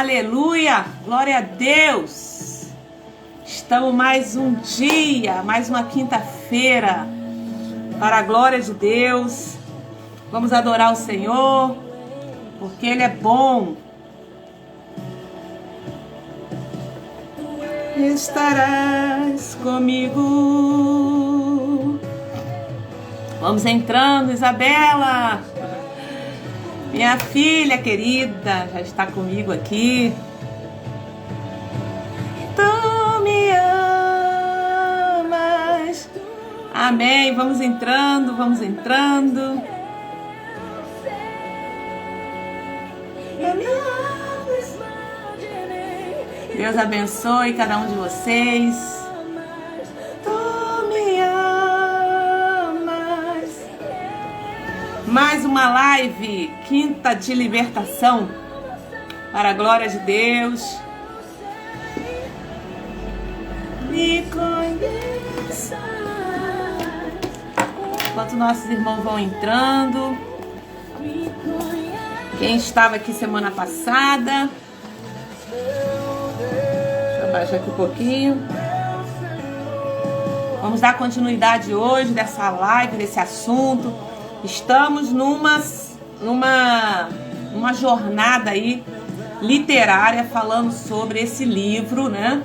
Aleluia! Glória a Deus! Estamos mais um dia, mais uma quinta-feira, para a glória de Deus. Vamos adorar o Senhor, porque Ele é bom. Estarás comigo. Vamos entrando, Isabela. Minha filha querida já está comigo aqui. Tu me amas. Amém. Vamos entrando, vamos entrando. Deus abençoe cada um de vocês. Mais uma live, quinta de libertação, para a glória de Deus. Me conheça. Enquanto nossos irmãos vão entrando, quem estava aqui semana passada, deixa eu abaixar aqui um pouquinho. Vamos dar continuidade hoje dessa live, desse assunto. Estamos numa jornada aí literária falando sobre esse livro, né?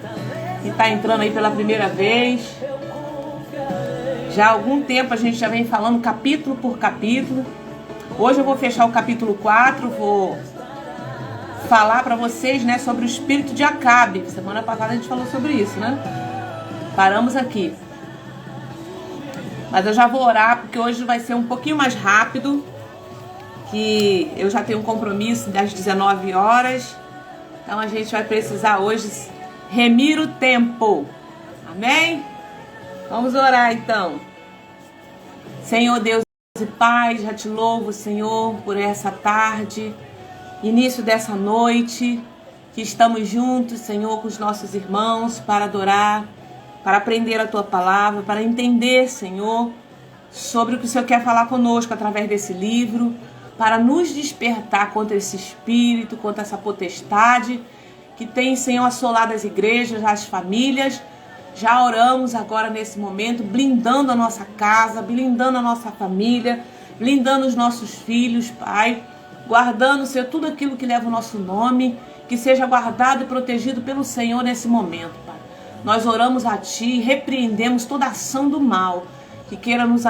Que está entrando aí pela primeira vez. Já há algum tempo a gente já vem falando capítulo por capítulo. Hoje eu vou fechar o capítulo 4, vou falar para vocês, né, sobre o espírito de Acabe. Semana passada a gente falou sobre isso, né? Paramos aqui. Mas eu já vou orar, porque hoje vai ser um pouquinho mais rápido, que eu já tenho um compromisso das 19 horas. Então a gente vai precisar hoje remir o tempo. Amém? Vamos orar então. Senhor Deus e Pai, já te louvo, Senhor, por essa tarde, início dessa noite, que estamos juntos, Senhor, com os nossos irmãos para adorar, para aprender a Tua palavra, para entender, Senhor, sobre o que o Senhor quer falar conosco através desse livro, para nos despertar contra esse espírito, contra essa potestade que tem, Senhor, assolado as igrejas, as famílias. Já oramos agora nesse momento, blindando a nossa casa, blindando a nossa família, blindando os nossos filhos, Pai, guardando, Senhor, tudo aquilo que leva o nosso nome, que seja guardado e protegido pelo Senhor nesse momento, Pai. Nós oramos a Ti, repreendemos toda ação do mal que queira nos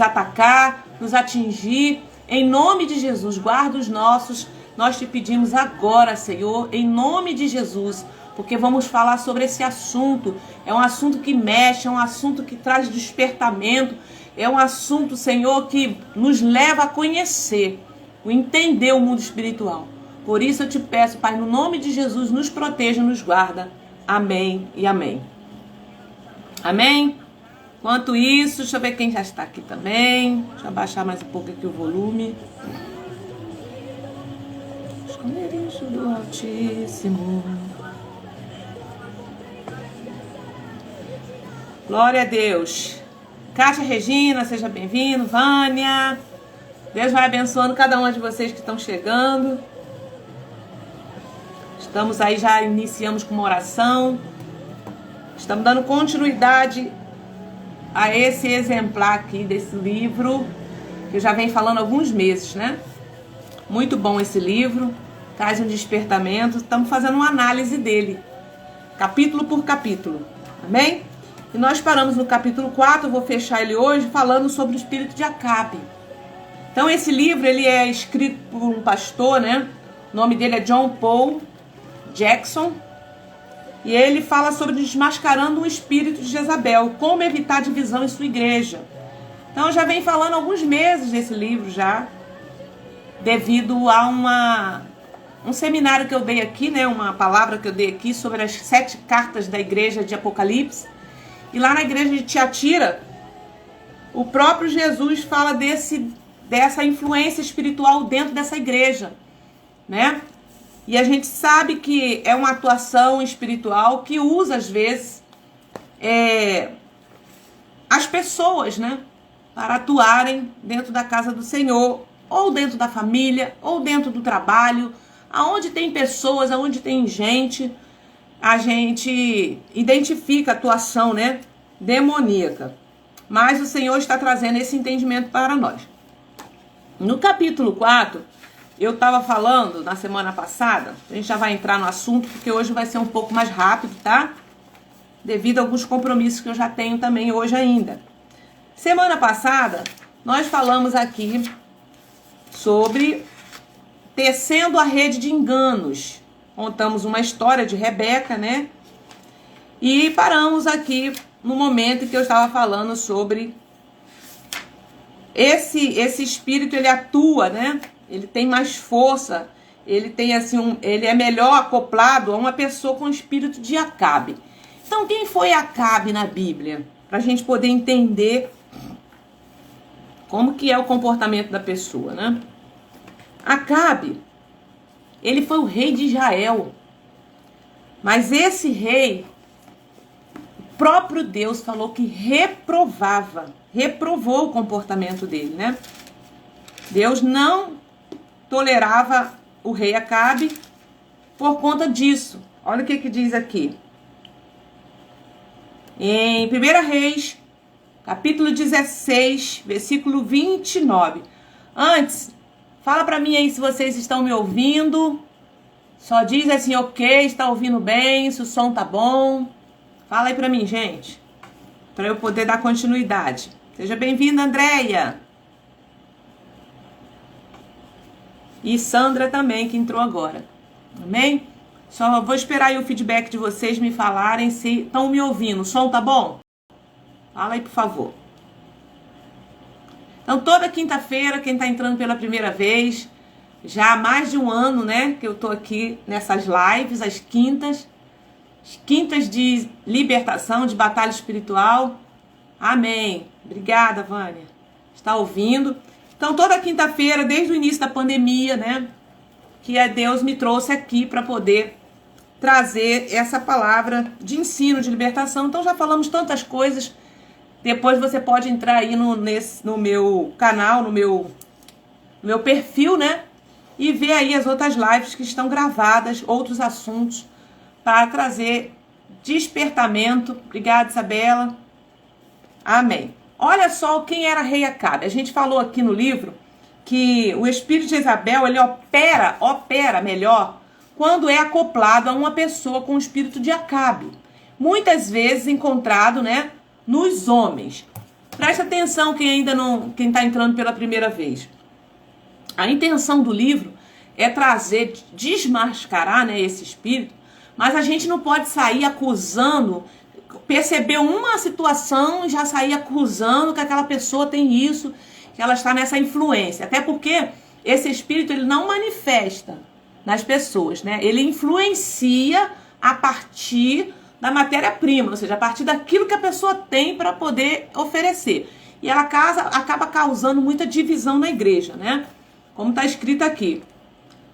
atacar, nos atingir. Em nome de Jesus, guarda os nossos. Nós te pedimos agora, Senhor, em nome de Jesus, porque vamos falar sobre esse assunto. É um assunto que mexe, é um assunto que traz despertamento, é um assunto, Senhor, que nos leva a conhecer, a entender o mundo espiritual. Por isso eu te peço, Pai, no nome de Jesus, nos proteja, nos guarda. Amém e amém. Amém? Enquanto isso, deixa eu ver quem já está aqui também. Deixa eu abaixar mais um pouco aqui o volume. Esconderijo do Altíssimo. Glória a Deus. Kátia Regina, seja bem-vindo. Vânia. Deus vai abençoando cada um de vocês que estão chegando. Estamos aí, já iniciamos com uma oração. Estamos dando continuidade a esse exemplar aqui desse livro, que eu já venho falando há alguns meses, né? Muito bom esse livro, traz um despertamento. Estamos fazendo uma análise dele, capítulo por capítulo. Amém? E nós paramos no capítulo 4, eu vou fechar ele hoje falando sobre o espírito de Acabe. Então esse livro, ele é escrito por um pastor, né? O nome dele é John Paul Jackson, e ele fala sobre desmascarando um espírito de Jezabel, como evitar divisão em sua igreja. Então eu já venho falando há alguns meses desse livro já, devido a um seminário que eu dei aqui, né, uma palavra que eu dei aqui sobre as 7 cartas da igreja de Apocalipse. E lá na igreja de Tiatira, o próprio Jesus fala dessa influência espiritual dentro dessa igreja, né? E a gente sabe que é uma atuação espiritual que usa, às vezes, as pessoas, né, para atuarem dentro da casa do Senhor, ou dentro da família, ou dentro do trabalho, Aonde tem pessoas, aonde tem gente, a gente identifica a atuação, né, demoníaca. Mas o Senhor está trazendo esse entendimento para nós. No capítulo 4, eu estava falando na semana passada, a gente já vai entrar no assunto, porque hoje vai ser um pouco mais rápido, tá? Devido a alguns compromissos que eu já tenho também hoje ainda. Semana passada, nós falamos aqui sobre tecendo a rede de enganos. Contamos uma história de Rebeca, né? E paramos aqui no momento que eu estava falando sobre esse espírito, ele atua, né? Ele tem mais força, ele tem assim, ele é melhor acoplado a uma pessoa com o espírito de Acabe. Então, quem foi Acabe na Bíblia? Para a gente poder entender como que é o comportamento da pessoa, né? Acabe, ele foi o rei de Israel. Mas esse rei, o próprio Deus falou que reprovou o comportamento dele, né? Deus não tolerava o rei Acabe por conta disso. Olha o que diz aqui. Em 1 Reis, capítulo 16, versículo 29. Antes, fala para mim aí se vocês estão me ouvindo. Só diz assim, ok, está ouvindo bem, se o som tá bom. Fala aí para mim, gente, para eu poder dar continuidade. Seja bem-vinda, Andréia. E Sandra também, que entrou agora. Amém? Só vou esperar aí o feedback de vocês me falarem se estão me ouvindo. O som tá bom? Fala aí, por favor. Então, toda quinta-feira, quem tá entrando pela primeira vez, já há mais de um ano, né, que eu tô aqui nessas lives, as quintas de libertação, de batalha espiritual. Amém. Obrigada, Vânia. Está ouvindo? Então, toda quinta-feira, desde o início da pandemia, né, que Deus me trouxe aqui para poder trazer essa palavra de ensino, de libertação. Então, já falamos tantas coisas. Depois você pode entrar aí no meu canal, no meu perfil, né, e ver aí as outras lives que estão gravadas, outros assuntos, para trazer despertamento. Obrigada, Isabela. Amém. Olha só quem era rei Acabe. A gente falou aqui no livro que o espírito de Jezabel, ele opera melhor quando é acoplado a uma pessoa com o espírito de Acabe. Muitas vezes encontrado, né, nos homens. Presta atenção quem está entrando pela primeira vez. A intenção do livro é trazer, desmascarar, né, esse espírito, mas a gente não pode sair acusando, perceber uma situação e já sair acusando que aquela pessoa tem isso, que ela está nessa influência. Até porque esse espírito, ele não manifesta nas pessoas, né? Ele influencia a partir da matéria-prima, ou seja, a partir daquilo que a pessoa tem para poder oferecer. E ela acaba causando muita divisão na igreja, né? Como está escrito aqui.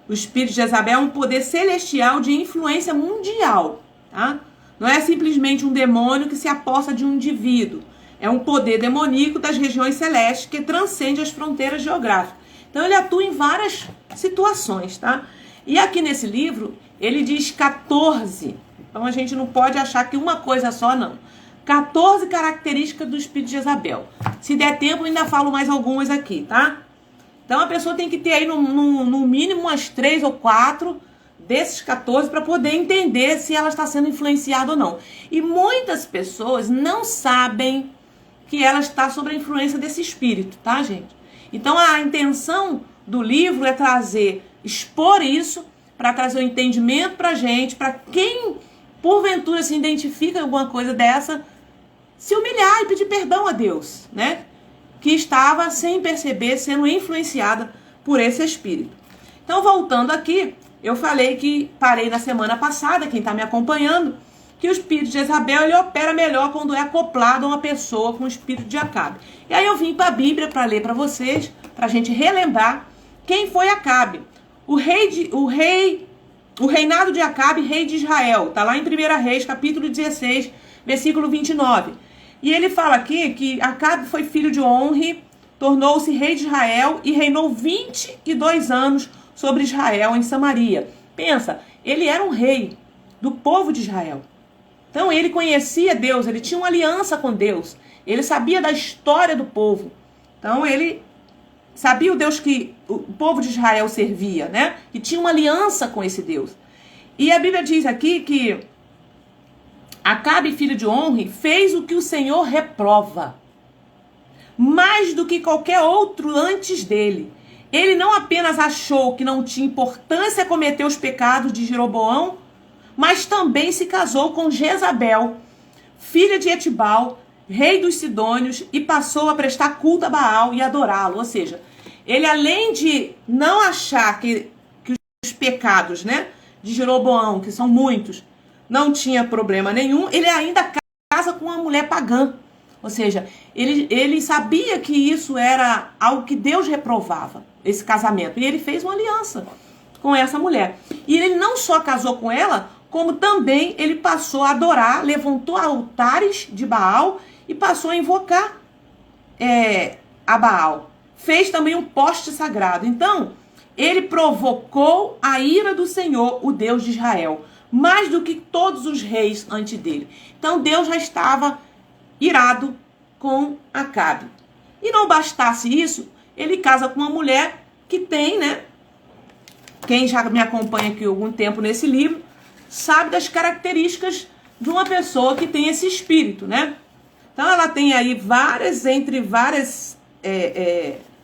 O espírito de Jezabel é um poder celestial de influência mundial, tá? Não é simplesmente um demônio que se aposta de um indivíduo. É um poder demoníaco das regiões celestes que transcende as fronteiras geográficas. Então ele atua em várias situações, tá? E aqui nesse livro, ele diz 14. Então a gente não pode achar que uma coisa só, não. 14 características do espírito de Jezabel. Se der tempo, eu ainda falo mais algumas aqui, tá? Então a pessoa tem que ter aí no mínimo umas 3 ou 4 desses 14 para poder entender se ela está sendo influenciada ou não. E muitas pessoas não sabem que ela está sob a influência desse espírito, tá, gente? Então a intenção do livro é expor isso, para trazer o entendimento para a gente, para quem porventura se identifica em alguma coisa dessa, se humilhar e pedir perdão a Deus, né? Que estava, sem perceber, sendo influenciada por esse espírito. Então, voltando aqui, eu falei que parei na semana passada, quem está me acompanhando, que o espírito de Jezabel, ele opera melhor quando é acoplado a uma pessoa com o espírito de Acabe. E aí eu vim para a Bíblia para ler para vocês, para a gente relembrar quem foi Acabe. O reinado de Acabe, rei de Israel. Está lá em 1 Reis, capítulo 16, versículo 29. E ele fala aqui que Acabe foi filho de Onri, tornou-se rei de Israel e reinou 22 anos sobre Israel em Samaria. Pensa, ele era um rei do povo de Israel. Então ele conhecia Deus, ele tinha uma aliança com Deus. Ele sabia da história do povo. Então ele sabia o Deus que o povo de Israel servia, né? Que tinha uma aliança com esse Deus. E a Bíblia diz aqui que Acabe, filho de Onri, fez o que o Senhor reprova, mais do que qualquer outro antes dele. Ele não apenas achou que não tinha importância cometer os pecados de Jeroboão, mas também se casou com Jezabel, filha de Etibal, rei dos Sidônios, e passou a prestar culto a Baal e adorá-lo. Ou seja, ele, além de não achar que os pecados, né, de Jeroboão, que são muitos, não tinha problema nenhum, ele ainda casa com uma mulher pagã. Ou seja, ele sabia que isso era algo que Deus reprovava, esse casamento. E ele fez uma aliança com essa mulher. E ele não só casou com ela, como também ele passou a adorar, levantou altares de Baal e passou a invocar a Baal. Fez também um poste sagrado. Então, ele provocou a ira do Senhor, o Deus de Israel, mais do que todos os reis antes dele. Então, Deus já estava irado com Acabe. E não bastasse isso, ele casa com uma mulher que tem, né? Quem já me acompanha aqui há algum tempo nesse livro, sabe das características de uma pessoa que tem esse espírito, né? Então, ela tem aí várias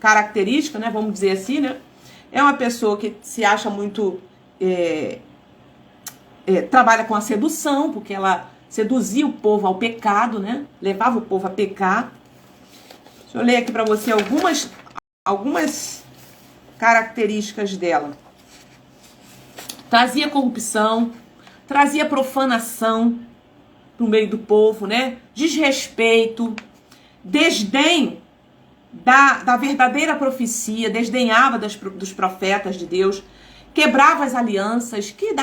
características, né? Vamos dizer assim, né? É uma pessoa que se acha muito... trabalha com a sedução, porque ela seduzia o povo ao pecado, né? Levava o povo a pecar. Deixa eu ler aqui para você algumas características dela. Trazia corrupção, trazia profanação no meio do povo, né? Desrespeito, desdém da verdadeira profecia, desdenhava dos profetas de Deus, quebrava as alianças, que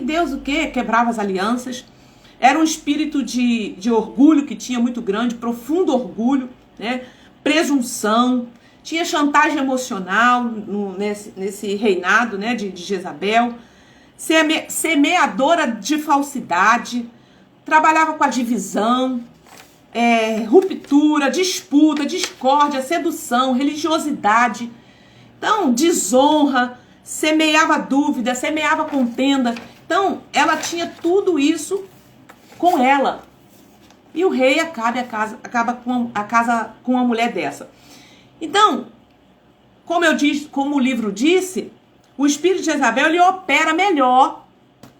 Deus o quê? Quebrava as alianças. Era um espírito de orgulho que tinha muito grande, profundo orgulho, né? Presunção, tinha chantagem emocional nesse reinado, né? de Jezabel, semeadora de falsidade, trabalhava com a divisão, ruptura, disputa, discórdia, sedução, religiosidade, então desonra, semeava dúvida, semeava contenda. Então, ela tinha tudo isso com ela. E o rei acaba com a casa com uma mulher dessa. Então, como o livro disse, o espírito de Jezabel, ele opera melhor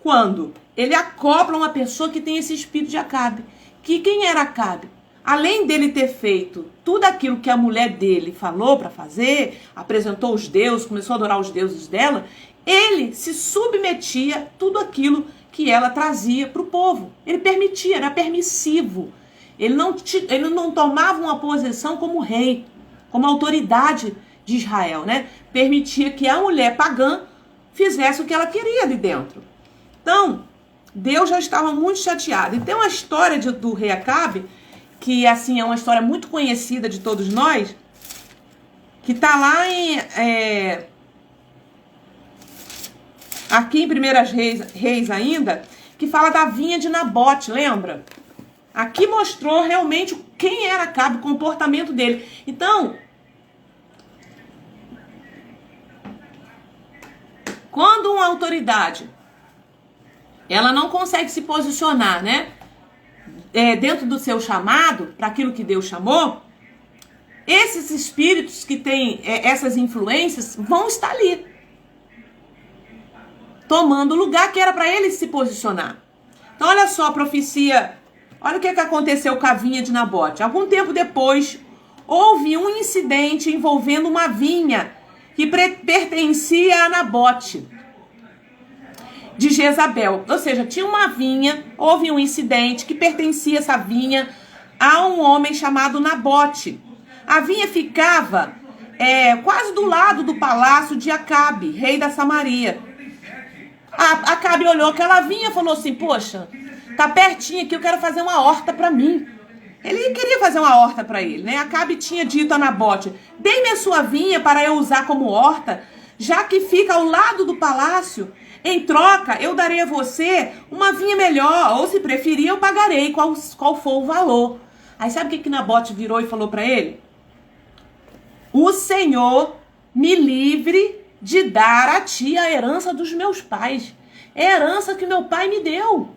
quando ele acopla uma pessoa que tem esse espírito de Acabe. Que quem era Acabe? Além dele ter feito tudo aquilo que a mulher dele falou para fazer, apresentou os deuses, começou a adorar os deuses dela, ele se submetia a tudo aquilo que ela trazia para o povo. Ele permitia, era permissivo. Ele não tomava uma posição como rei, como autoridade de Israel, né? Permitia que a mulher pagã fizesse o que ela queria ali dentro. Então, Deus já estava muito chateado. E tem uma história do rei Acabe, que assim é uma história muito conhecida de todos nós, que está lá aqui em 1 Reis ainda, que fala da vinha de Nabote, lembra? Aqui mostrou realmente quem era Acabe, o comportamento dele. Então, quando uma autoridade ela não consegue se posicionar, né? Dentro do seu chamado, para aquilo que Deus chamou, esses espíritos que têm essas influências vão estar ali, tomando o lugar que era para eles se posicionar. Então, olha só a profecia, olha o que aconteceu com a vinha de Nabote. Algum tempo depois, houve um incidente envolvendo uma vinha que pertencia a Nabote de Jezabel. Ou seja, tinha uma vinha, houve um incidente que pertencia essa vinha a um homem chamado Nabote. A vinha ficava quase do lado do palácio de Acabe, rei da Samaria. Acabe olhou aquela vinha e falou assim: poxa, tá pertinho aqui, eu quero fazer uma horta para mim. Ele queria fazer uma horta para ele, né? Acabe tinha dito a Nabote: dê-me a sua vinha para eu usar como horta. já que fica ao lado do palácio. Em troca, eu darei a você uma vinha melhor, ou se preferir, eu pagarei qual for o valor. Aí sabe o que Nabote virou e falou para ele? O Senhor me livre de dar a ti a herança dos meus pais. É a herança que meu pai me deu.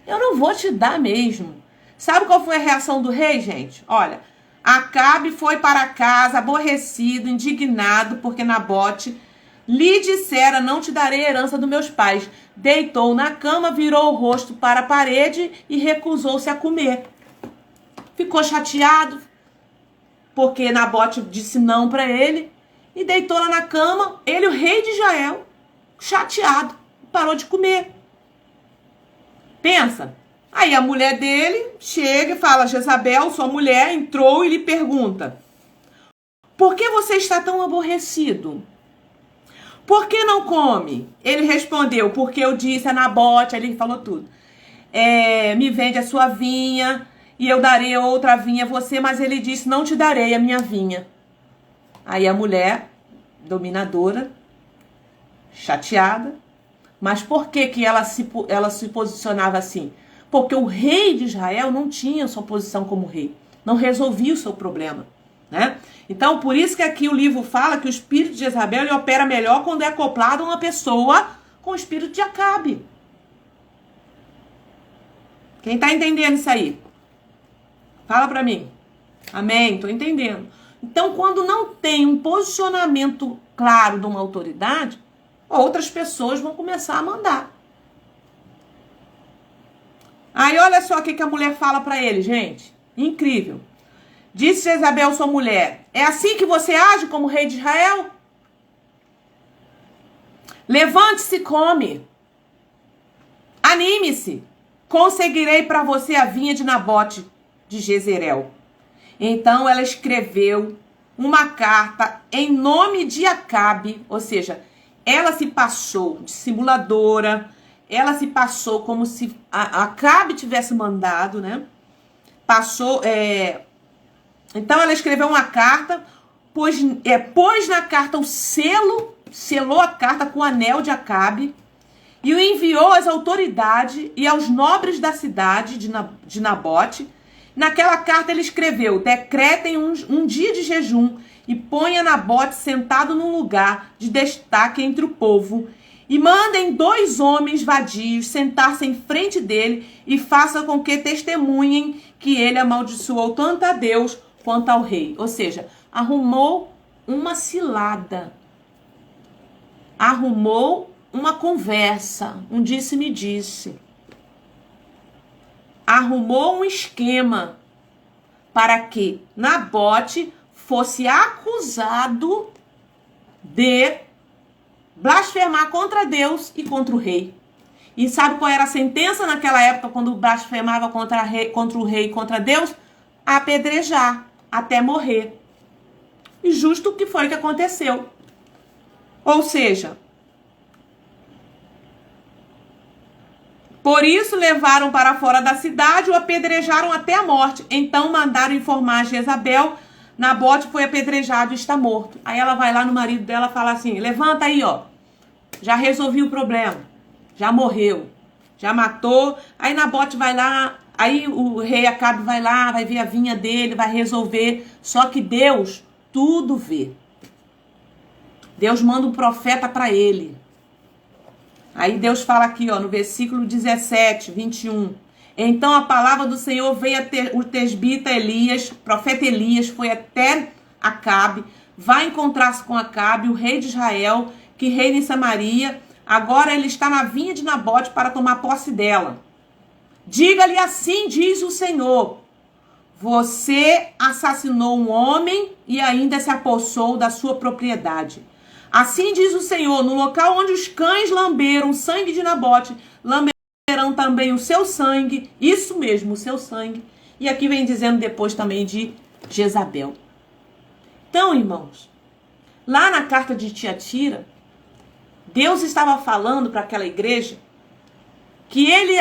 Eu não vou te dar mesmo. Sabe qual foi a reação do rei, gente? Olha, Acabe foi para casa aborrecido, indignado, porque Nabote lhe dissera, não te darei a herança dos meus pais. Deitou na cama, virou o rosto para a parede e recusou-se a comer. Ficou chateado, porque Nabote disse não para ele, e deitou lá na cama, ele, o rei de Israel, chateado, parou de comer. Pensa. Aí a mulher dele chega e fala, Jezabel, sua mulher, entrou e lhe pergunta, por que você está tão aborrecido? Por que não come? Ele respondeu, porque eu disse a Nabote, ele falou tudo. Me vende a sua vinha e eu darei outra vinha a você, mas ele disse, não te darei a minha vinha. Aí a mulher, dominadora, chateada, mas por que ela se posicionava assim? Porque o rei de Israel não tinha sua posição como rei, não resolvia o seu problema, né? Então, por isso que aqui o livro fala que o espírito de Jezabel ele opera melhor quando é acoplado a uma pessoa com o espírito de Acabe. Quem está entendendo isso aí? Fala para mim. Amém? Estou entendendo. Então, quando não tem um posicionamento claro de uma autoridade, outras pessoas vão começar a mandar. Aí, olha só o que a mulher fala para ele, gente. Incrível. Disse Jezabel, sua mulher, é assim que você age como rei de Israel? Levante-se e come. Anime-se. Conseguirei para você a vinha de Nabote de Jezreel. Então ela escreveu uma carta em nome de Acabe, ou seja, ela se passou de simuladora, ela se passou como se Acabe tivesse mandado, né? Então ela escreveu uma carta, pôs na carta o selo, selou a carta com o anel de Acabe e o enviou às autoridades e aos nobres da cidade de Nabote. Naquela carta ele escreveu, decretem um dia de jejum e ponha Nabote sentado num lugar de destaque entre o povo e mandem 2 homens vadios sentar-se em frente dele e façam com que testemunhem que ele amaldiçoou tanto a Deus quanto ao rei. Ou seja, arrumou uma cilada. Arrumou uma conversa, um disse-me-disse. Arrumou um esquema para que Nabote fosse acusado de blasfemar contra Deus e contra o rei. E sabe qual era a sentença naquela época quando blasfemava contra o rei e contra Deus? Apedrejar até morrer. E justo o que foi que aconteceu. Ou seja, por isso levaram para fora da cidade, o apedrejaram até a morte. Então mandaram informar a Jezabel, Nabote foi apedrejado e está morto. Aí ela vai lá no marido dela e fala assim, levanta aí, ó. Já resolvi o problema. Já morreu. Já matou. Aí Nabote vai lá, aí o rei Acabe vai lá, vai ver a vinha dele, vai resolver. Só que Deus tudo vê. Deus manda um profeta para ele. Aí Deus fala aqui, ó, no versículo 17, 21. Então a palavra do Senhor veio o tesbita Elias, profeta Elias, foi até Acabe, vai encontrar-se com Acabe, o rei de Israel, que reina em Samaria. Agora ele está na vinha de Nabote para tomar posse dela. Diga-lhe assim, diz o Senhor, você assassinou um homem e ainda se apossou da sua propriedade. Assim diz o Senhor, no local onde os cães lamberam o sangue de Nabote, lamberão também o seu sangue, isso mesmo, o seu sangue. E aqui vem dizendo depois também de Jezabel. Então, irmãos, lá na carta de Tiatira, Deus estava falando para aquela igreja que ele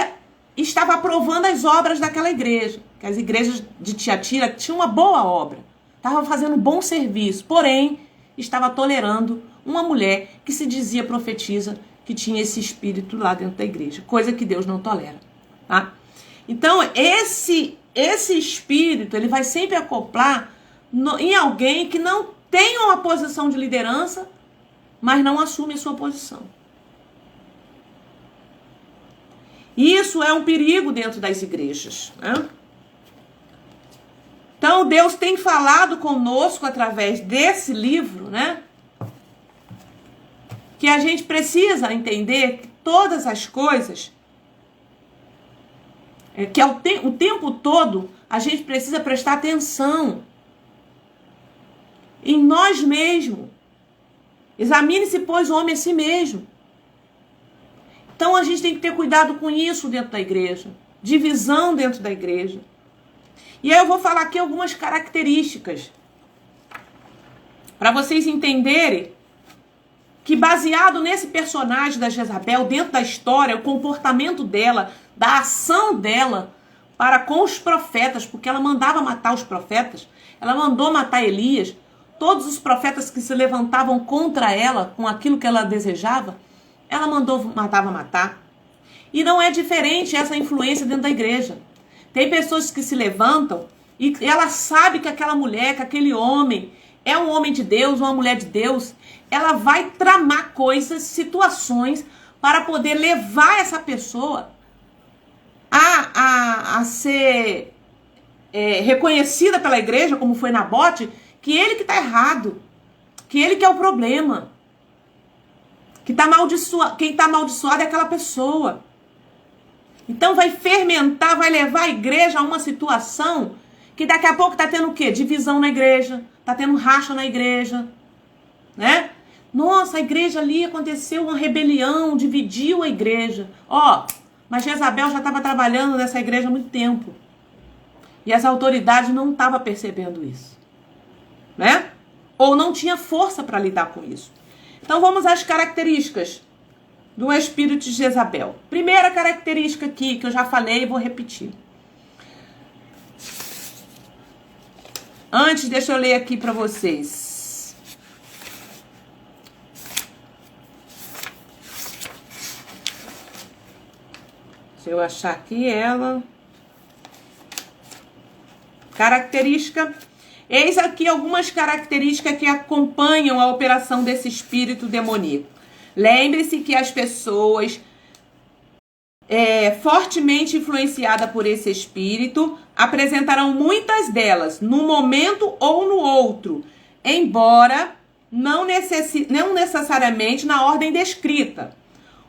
estava aprovando as obras daquela igreja. Que as igrejas de Tiatira tinham uma boa obra, estavam fazendo um bom serviço, porém, estava tolerando uma mulher que se dizia profetisa, que tinha esse espírito lá dentro da igreja, coisa que Deus não tolera, tá? Então, esse espírito, ele vai sempre acoplar em alguém que não tem uma posição de liderança, mas não assume a sua posição. Isso é um perigo dentro das igrejas, né? Então, Deus tem falado conosco através desse livro, né? Que a gente precisa entender que todas as coisas, que o tempo todo a gente precisa prestar atenção em nós mesmos. Examine-se, pois, o homem a si mesmo. Então a gente tem que ter cuidado com isso dentro da igreja. Divisão dentro da igreja. E aí eu vou falar aqui algumas características para vocês entenderem que, baseado nesse personagem da Jezabel, dentro da história, o comportamento dela, da ação dela para com os profetas, porque ela mandava matar os profetas, ela mandou matar Elias, todos os profetas que se levantavam contra ela, com aquilo que ela desejava, ela mandou matar. E não é diferente essa influência dentro da igreja. Tem pessoas que se levantam e ela sabe que aquela mulher, que aquele homem é um homem de Deus, uma mulher de Deus. Ela vai tramar coisas, situações, para poder levar essa pessoa a ser reconhecida pela igreja, como foi Nabote, que ele que está errado, que ele que é o problema, que quem está amaldiçoado é aquela pessoa. Então vai fermentar, vai levar a igreja a uma situação que daqui a pouco está tendo o quê? Divisão na igreja, está tendo racha na igreja, né? Nossa, a igreja ali aconteceu uma rebelião, dividiu a igreja. Mas Jezabel já estava trabalhando nessa igreja há muito tempo. E as autoridades não estavam percebendo isso, né? Ou não tinha força para lidar com isso. Então vamos às características do espírito de Jezabel. Primeira característica aqui, que eu já falei e vou repetir. Antes, deixa eu ler aqui para vocês. Deixa eu achar aqui ela. Característica. Eis aqui algumas características que acompanham a operação desse espírito demoníaco. Lembre-se que as pessoas fortemente influenciadas por esse espírito apresentarão muitas delas num momento ou no outro, embora não necessariamente na ordem descrita.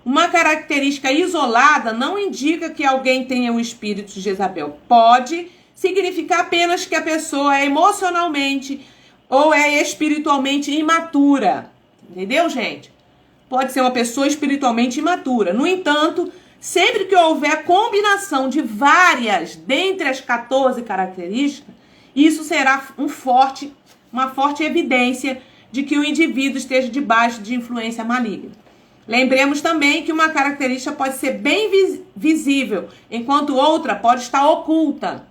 Uma característica isolada não indica que alguém tenha o espírito de Jezabel. Pode significar apenas que a pessoa é emocionalmente ou é espiritualmente imatura. Entendeu, gente? Pode ser uma pessoa espiritualmente imatura. No entanto, sempre que houver combinação de várias dentre as 14 características, isso será uma forte evidência de que o indivíduo esteja debaixo de influência maligna. Lembremos também que uma característica pode ser bem visível, enquanto outra pode estar oculta.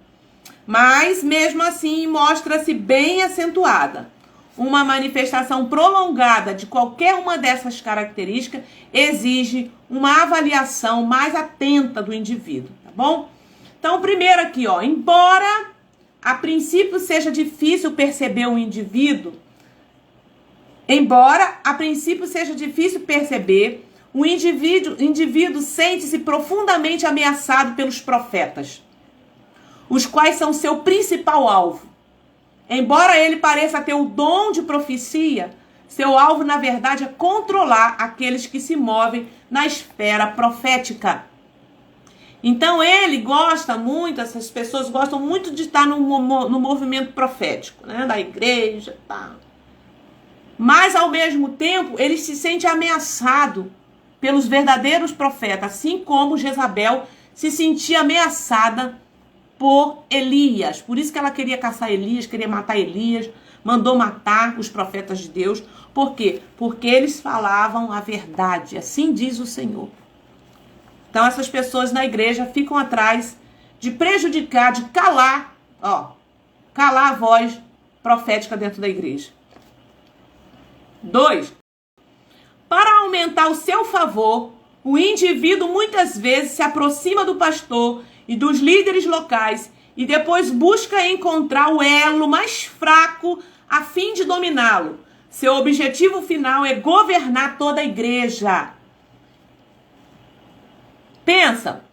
Mas, mesmo assim, mostra-se bem acentuada. Uma manifestação prolongada de qualquer uma dessas características exige uma avaliação mais atenta do indivíduo, tá bom? Então, primeiro aqui, embora a princípio seja difícil perceber o indivíduo, o indivíduo sente-se profundamente ameaçado pelos profetas, os quais são seu principal alvo. Embora ele pareça ter o dom de profecia, seu alvo, na verdade, é controlar aqueles que se movem na esfera profética. Então, essas pessoas gostam muito de estar no movimento profético, né? Da igreja, tá? Mas, ao mesmo tempo, ele se sente ameaçado pelos verdadeiros profetas, assim como Jezabel se sentia ameaçada por Elias. Por isso que ela queria caçar Elias, queria matar Elias, mandou matar os profetas de Deus. Por quê? Porque eles falavam a verdade, assim diz o Senhor. Então essas pessoas na igreja ficam atrás de prejudicar, de calar a voz profética dentro da igreja. 2. Para aumentar o seu favor, o indivíduo muitas vezes se aproxima do pastor e dos líderes locais e depois busca encontrar o elo mais fraco a fim de dominá-lo. Seu objetivo final é governar toda a igreja. Pensa,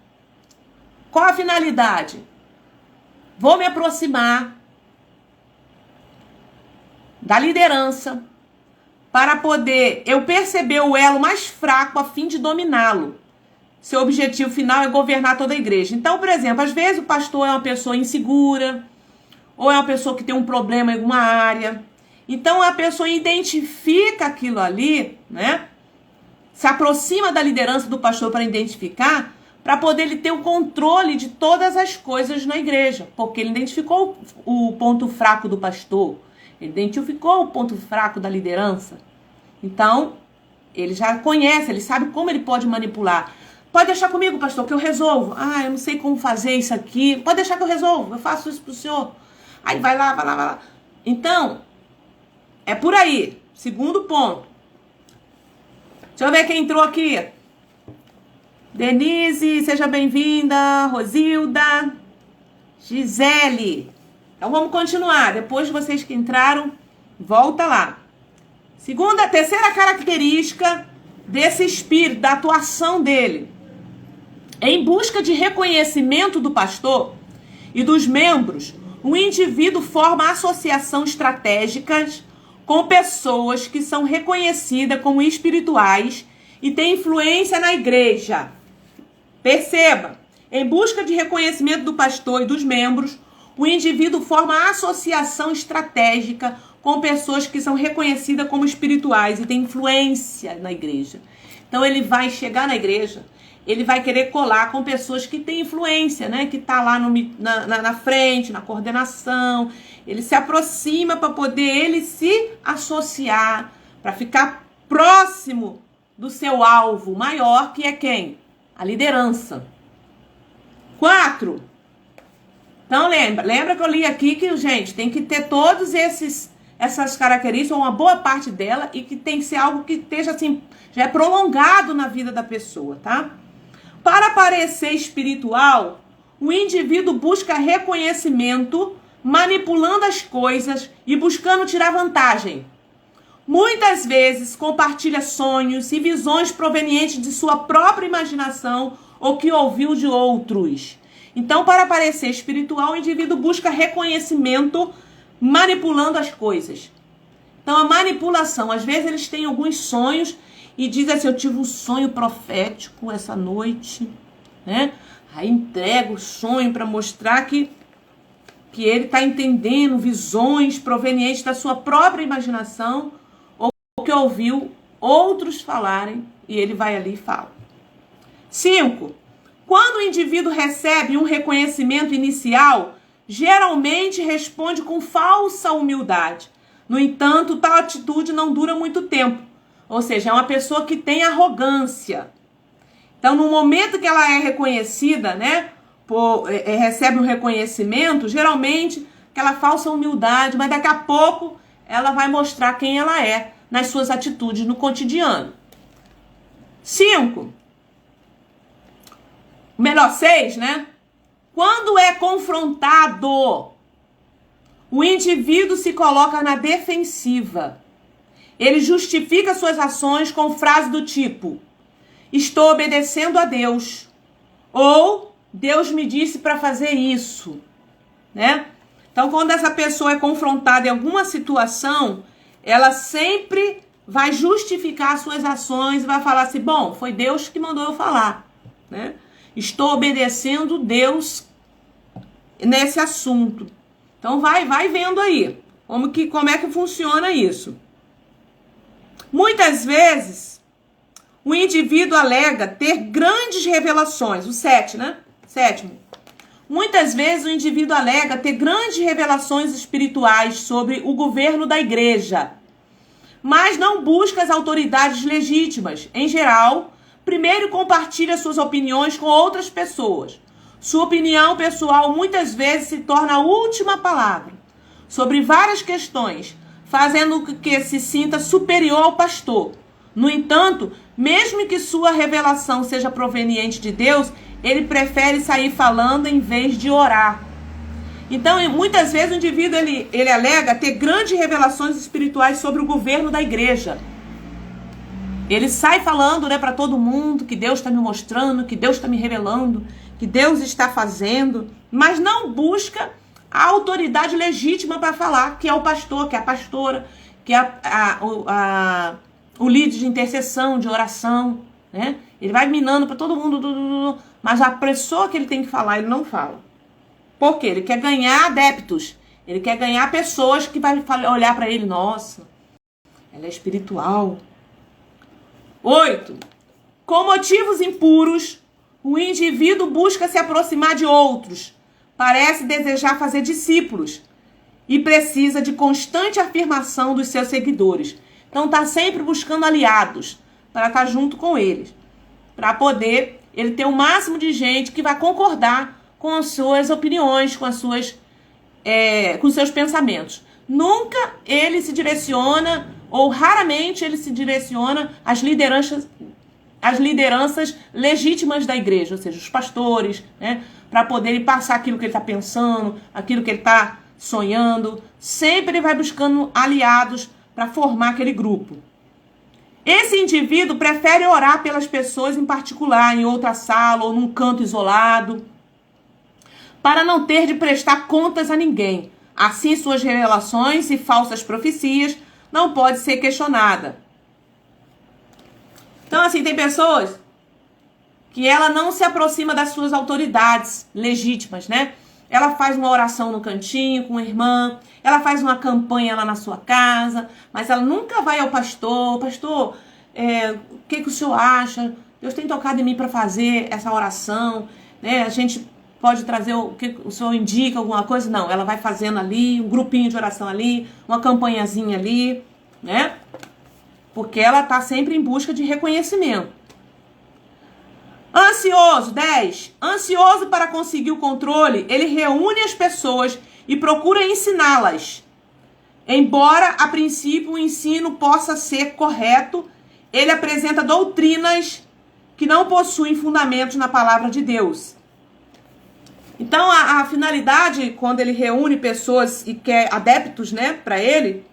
qual a finalidade? Vou me aproximar da liderança para poder eu perceber o elo mais fraco a fim de dominá-lo. Seu objetivo final é governar toda a igreja. Então, por exemplo, às vezes o pastor é uma pessoa insegura, ou é uma pessoa que tem um problema em alguma área. Então, a pessoa identifica aquilo ali, né? Se aproxima da liderança do pastor para identificar, para poder ele ter o controle de todas as coisas na igreja. Porque ele identificou o ponto fraco do pastor, ele identificou o ponto fraco da liderança. Então, ele já conhece, ele sabe como ele pode manipular. Pode deixar comigo, pastor, que eu resolvo. Ah, eu não sei como fazer isso aqui. Pode deixar que eu resolvo, eu faço isso pro senhor. Aí vai lá, vai lá, vai lá. Então, é por aí. Segundo ponto. Deixa eu ver quem entrou aqui. Denise, seja bem-vinda. Rosilda. Gisele. Então vamos continuar. Depois de vocês que entraram, volta lá. Terceira característica desse espírito, da atuação dele. Em busca de reconhecimento do pastor e dos membros, o indivíduo forma associações estratégicas com pessoas que são reconhecidas como espirituais e têm influência na igreja. Perceba, em busca de reconhecimento do pastor e dos membros, o indivíduo forma associação estratégica com pessoas que são reconhecidas como espirituais e têm influência na igreja. Então ele vai chegar na igreja, ele vai querer colar com pessoas que têm influência, né? Que tá lá na frente, na coordenação. Ele se aproxima para poder ele se associar, para ficar próximo do seu alvo maior, que é quem? A liderança. 4. Então lembra que eu li aqui que, gente, tem que ter todos essas características, ou uma boa parte dela, e que tem que ser algo que esteja assim, já é prolongado na vida da pessoa, tá? Para parecer espiritual, o indivíduo busca reconhecimento, manipulando as coisas e buscando tirar vantagem. Muitas vezes compartilha sonhos e visões provenientes de sua própria imaginação ou que ouviu de outros. Então, para parecer espiritual, o indivíduo busca reconhecimento, manipulando as coisas. Então, a manipulação, às vezes eles têm alguns sonhos e dizem assim, eu tive um sonho profético essa noite, né? Aí entrega o sonho para mostrar que ele está entendendo visões provenientes da sua própria imaginação ou que ouviu outros falarem e ele vai ali e fala. 5. Quando o indivíduo recebe um reconhecimento inicial, geralmente responde com falsa humildade. No entanto, tal atitude não dura muito tempo. Ou seja, é uma pessoa que tem arrogância. Então, no momento que ela é reconhecida, né, recebe um reconhecimento, geralmente aquela falsa humildade, mas daqui a pouco ela vai mostrar quem ela é nas suas atitudes no cotidiano. 5. Melhor 6, né? Quando é confrontado, o indivíduo se coloca na defensiva. Ele justifica suas ações com frases do tipo: estou obedecendo a Deus. Ou Deus me disse para fazer isso, né? Então, quando essa pessoa é confrontada em alguma situação, ela sempre vai justificar suas ações e vai falar assim, bom, foi Deus que mandou eu falar, né? Estou obedecendo Deus nesse assunto. Então, vai vendo aí como é que funciona isso. Muitas vezes, o indivíduo alega ter grandes revelações. O 7, né? 7. Muitas vezes, o indivíduo alega ter grandes revelações espirituais sobre o governo da igreja, mas não busca as autoridades legítimas. Em geral, primeiro compartilha suas opiniões com outras pessoas. Sua opinião pessoal muitas vezes se torna a última palavra sobre várias questões, fazendo com que se sinta superior ao pastor. No entanto, mesmo que sua revelação seja proveniente de Deus, ele prefere sair falando em vez de orar. Então, muitas vezes o indivíduo ele alega ter grandes revelações espirituais sobre o governo da igreja. Ele sai falando, né, para todo mundo que Deus está me mostrando, que Deus está me revelando, que Deus está fazendo, mas não busca a autoridade legítima para falar, que é o pastor, que é a pastora, que é o líder de intercessão, de oração, né? Ele vai minando para todo mundo, mas a pessoa que ele tem que falar, ele não fala. Por quê? Ele quer ganhar adeptos, ele quer ganhar pessoas que vai olhar para ele, nossa, ela é espiritual. 8. Com motivos impuros, o indivíduo busca se aproximar de outros, parece desejar fazer discípulos e precisa de constante afirmação dos seus seguidores. Então está sempre buscando aliados para estar junto com eles, para poder ele ter o máximo de gente que vai concordar com as suas opiniões, com os seus pensamentos. Nunca ele se direciona, ou raramente ele se direciona às lideranças legítimas da igreja, ou seja, os pastores, né, para poderem passar aquilo que ele está pensando, aquilo que ele está sonhando. Sempre ele vai buscando aliados para formar aquele grupo. Esse indivíduo prefere orar pelas pessoas em particular, em outra sala ou num canto isolado, para não ter de prestar contas a ninguém. Assim, suas revelações e falsas profecias não podem ser questionadas. Então, assim, tem pessoas que ela não se aproxima das suas autoridades legítimas, né? Ela faz uma oração no cantinho com a irmã, ela faz uma campanha lá na sua casa, mas ela nunca vai ao pastor. Pastor, o que o senhor acha? Deus tem tocado em mim para fazer essa oração, né? A gente pode trazer o que o senhor indica, alguma coisa? Não, ela vai fazendo ali, um grupinho de oração ali, uma campanhazinha ali, né? Porque ela está sempre em busca de reconhecimento. Ansioso, 10. Ansioso para conseguir o controle, ele reúne as pessoas e procura ensiná-las. Embora, a princípio, o ensino possa ser correto, ele apresenta doutrinas que não possuem fundamentos na palavra de Deus. Então, a finalidade, quando ele reúne pessoas e quer adeptos, né, para ele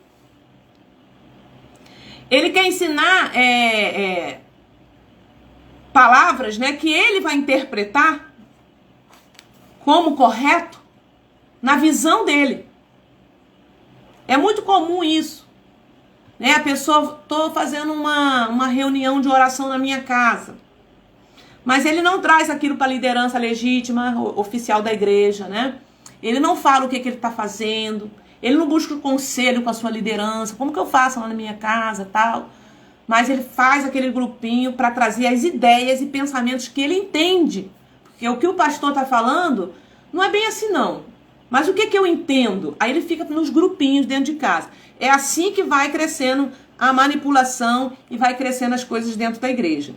quer ensinar palavras, né, que ele vai interpretar como correto na visão dele. É muito comum isso, né? A pessoa, estou fazendo uma reunião de oração na minha casa, mas ele não traz aquilo para a liderança legítima, oficial da igreja, né? Ele não fala o que ele está fazendo, ele não busca conselho com a sua liderança, como que eu faço lá na minha casa, tal. Mas ele faz aquele grupinho para trazer as ideias e pensamentos que ele entende. Porque o que o pastor está falando não é bem assim, não. Mas o que eu entendo? Aí ele fica nos grupinhos dentro de casa. É assim que vai crescendo a manipulação e vai crescendo as coisas dentro da igreja.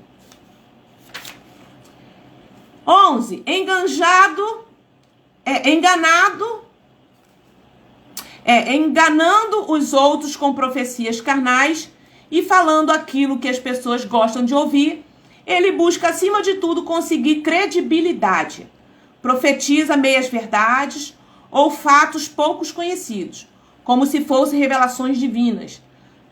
11. Enganando os outros com profecias carnais e falando aquilo que as pessoas gostam de ouvir, ele busca, acima de tudo, conseguir credibilidade. Profetiza meias-verdades ou fatos poucos conhecidos, como se fossem revelações divinas.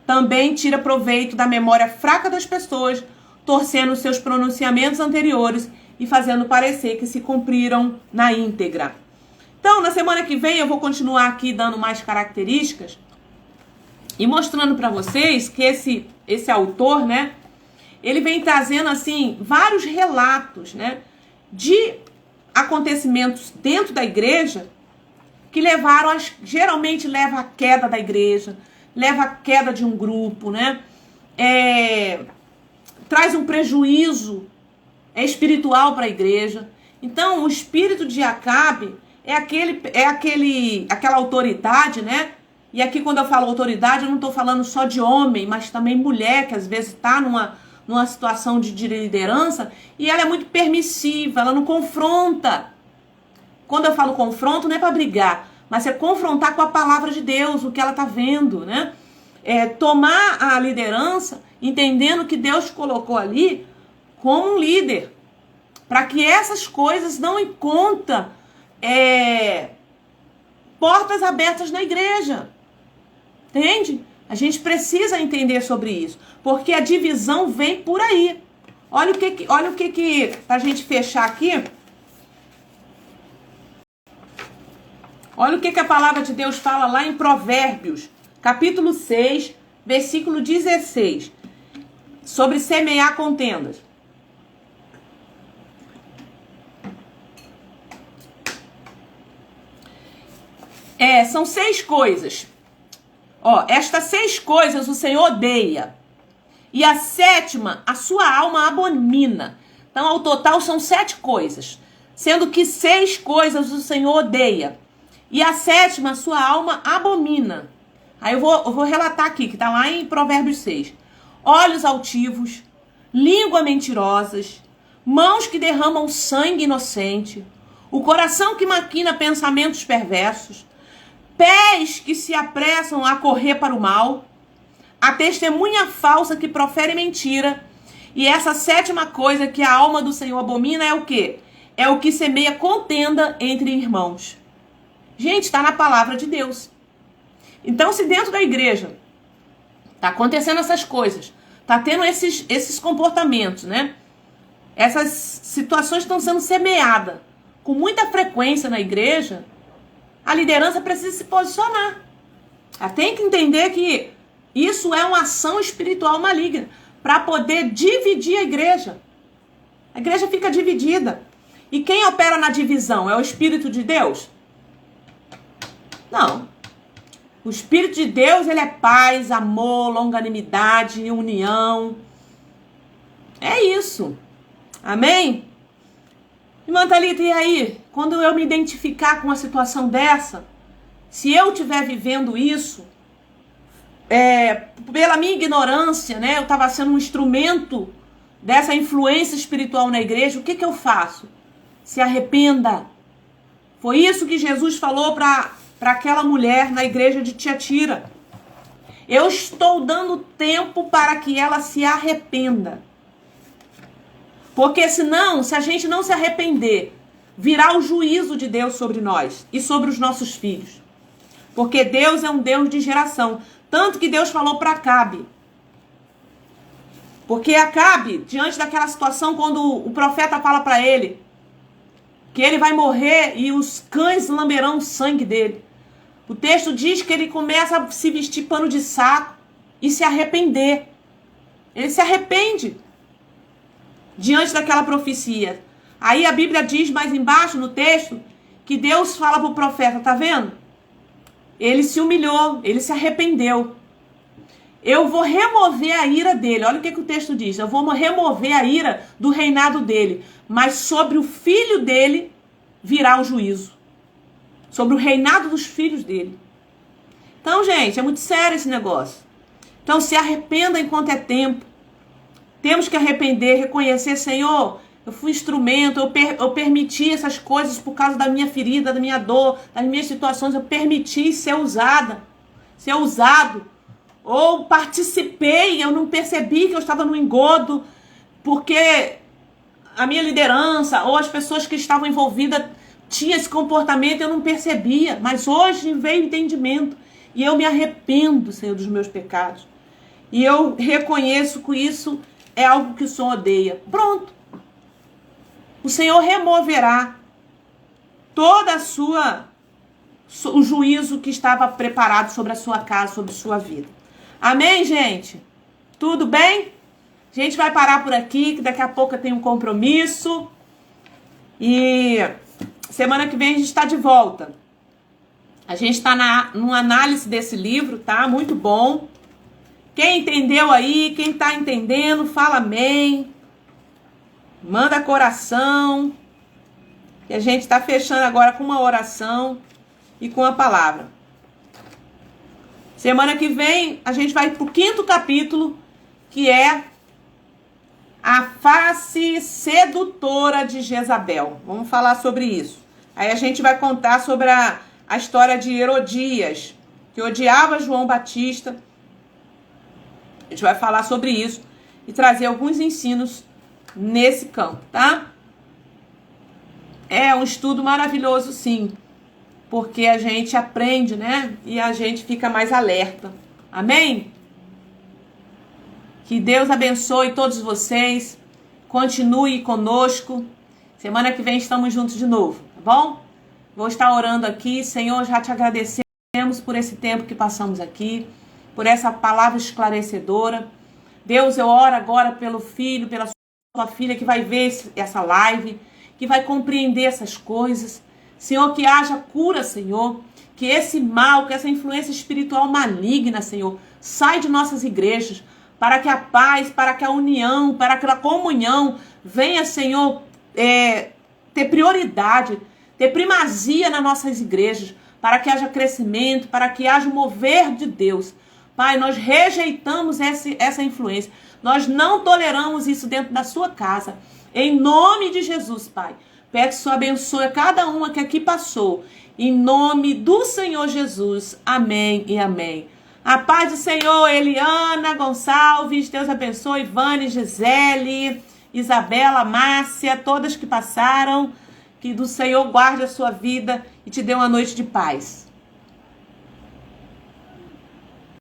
Também tira proveito da memória fraca das pessoas, torcendo seus pronunciamentos anteriores e fazendo parecer que se cumpriram na íntegra. Então, na semana que vem, eu vou continuar aqui dando mais características e mostrando para vocês que esse autor, né, ele vem trazendo, assim, vários relatos, né, de acontecimentos dentro da igreja que geralmente leva à queda da igreja, leva à queda de um grupo, né, traz um prejuízo espiritual para a igreja. Então, o espírito de Acabe é aquela autoridade, né? E aqui, quando eu falo autoridade, eu não estou falando só de homem, mas também mulher, que às vezes está numa situação de liderança, e ela é muito permissiva, ela não confronta. Quando eu falo confronto, não é para brigar, mas é confrontar com a palavra de Deus, o que ela está vendo, né? Tomar a liderança entendendo que Deus colocou ali como um líder, para que essas coisas não encontrem portas abertas na igreja. Entende? A gente precisa entender sobre isso, porque a divisão vem por aí. Olha o que pra gente fechar aqui. Olha o que a palavra de Deus fala lá em Provérbios, capítulo 6, versículo 16, sobre semear contendas. São 6 coisas. Estas 6 coisas o Senhor odeia. E a 7ª, a sua alma abomina. Então, ao total, são 7 coisas. Sendo que 6 coisas o Senhor odeia. E a 7ª, a sua alma abomina. Aí eu vou relatar aqui, que está lá em Provérbios 6. Olhos altivos, língua mentirosas, mãos que derramam sangue inocente, o coração que maquina pensamentos perversos, pés que se apressam a correr para o mal, a testemunha falsa que profere mentira. E essa 7ª coisa que a alma do Senhor abomina é o quê? É o que semeia contenda entre irmãos. Gente, está na palavra de Deus. Então, se dentro da igreja está acontecendo essas coisas, está tendo esses comportamentos, né? Essas situações estão sendo semeadas com muita frequência na igreja, a liderança precisa se posicionar. Ela tem que entender que isso é uma ação espiritual maligna para poder dividir a igreja. A igreja fica dividida. E quem opera na divisão? É o Espírito de Deus? Não. O Espírito de Deus, ele é paz, amor, longanimidade, união. É isso. Amém? Irmã Thalita, e aí? Quando eu me identificar com uma situação dessa, se eu estiver vivendo isso, pela minha ignorância, né? Eu estava sendo um instrumento dessa influência espiritual na igreja, o que eu faço? Se arrependa. Foi isso que Jesus falou para aquela mulher na igreja de Tiatira. Eu estou dando tempo para que ela se arrependa. Porque senão, se a gente não se arrepender, virá o juízo de Deus sobre nós e sobre os nossos filhos. Porque Deus é um Deus de geração. Tanto que Deus falou para Acabe. Porque Acabe, diante daquela situação, quando o profeta fala para ele que ele vai morrer e os cães lamberão o sangue dele, o texto diz que ele começa a se vestir pano de saco e se arrepender. Ele se arrepende diante daquela profecia. Aí a Bíblia diz mais embaixo no texto que Deus fala para o profeta, tá vendo? Ele se humilhou, ele se arrependeu. Eu vou remover a ira dele. Olha o que o texto diz. Eu vou remover a ira do reinado dele. Mas sobre o filho dele virá o juízo. Sobre o reinado dos filhos dele. Então, gente, é muito sério esse negócio. Então, se arrependa enquanto é tempo. Temos que arrepender, reconhecer, Senhor, eu fui instrumento, eu permiti essas coisas por causa da minha ferida, da minha dor, das minhas situações. Eu permiti ser usada, ser usado. Ou participei, eu não percebi que eu estava no engodo, porque a minha liderança ou as pessoas que estavam envolvidas tinham esse comportamento e eu não percebia. Mas hoje veio o entendimento e eu me arrependo, Senhor, dos meus pecados. E eu reconheço que isso é algo que o Senhor odeia. Pronto. O Senhor removerá toda o juízo que estava preparado sobre a sua casa, sobre a sua vida. Amém, gente? Tudo bem? A gente vai parar por aqui, que daqui a pouco eu tenho um compromisso. E semana que vem a gente está de volta. A gente está numa análise desse livro, tá? Muito bom. Quem entendeu aí, quem está entendendo, fala amém. Manda coração. E a gente está fechando agora com uma oração e com a palavra. Semana que vem a gente vai para o 5º capítulo, que é a face sedutora de Jezabel. Vamos falar sobre isso. Aí a gente vai contar sobre a história de Herodias, que odiava João Batista. A gente vai falar sobre isso e trazer alguns ensinos nesse campo, tá? É um estudo maravilhoso, sim, porque a gente aprende, né? E a gente fica mais alerta. Amém? Que Deus abençoe todos vocês. Continue conosco. Semana que vem estamos juntos de novo, tá bom? Vou estar orando aqui. Senhor, já te agradecemos por esse tempo que passamos aqui, por essa palavra esclarecedora. Deus, eu oro agora pelo filho, pela sua filha que vai ver essa live, que vai compreender essas coisas. Senhor, que haja cura, Senhor. Que esse mal, que essa influência espiritual maligna, Senhor, sai de nossas igrejas, para que a paz, para que a união, para que a comunhão venha, Senhor, ter prioridade, ter primazia nas nossas igrejas, para que haja crescimento, para que haja o mover de Deus. Pai, nós rejeitamos essa influência. Nós não toleramos isso dentro da sua casa. Em nome de Jesus, Pai. Peço que o Senhor abençoe cada uma que aqui passou. Em nome do Senhor Jesus. Amém e amém. A paz do Senhor, Eliana Gonçalves. Deus abençoe. Vane, Gisele, Isabela, Márcia, todas que passaram. Que do Senhor guarde a sua vida e te dê uma noite de paz.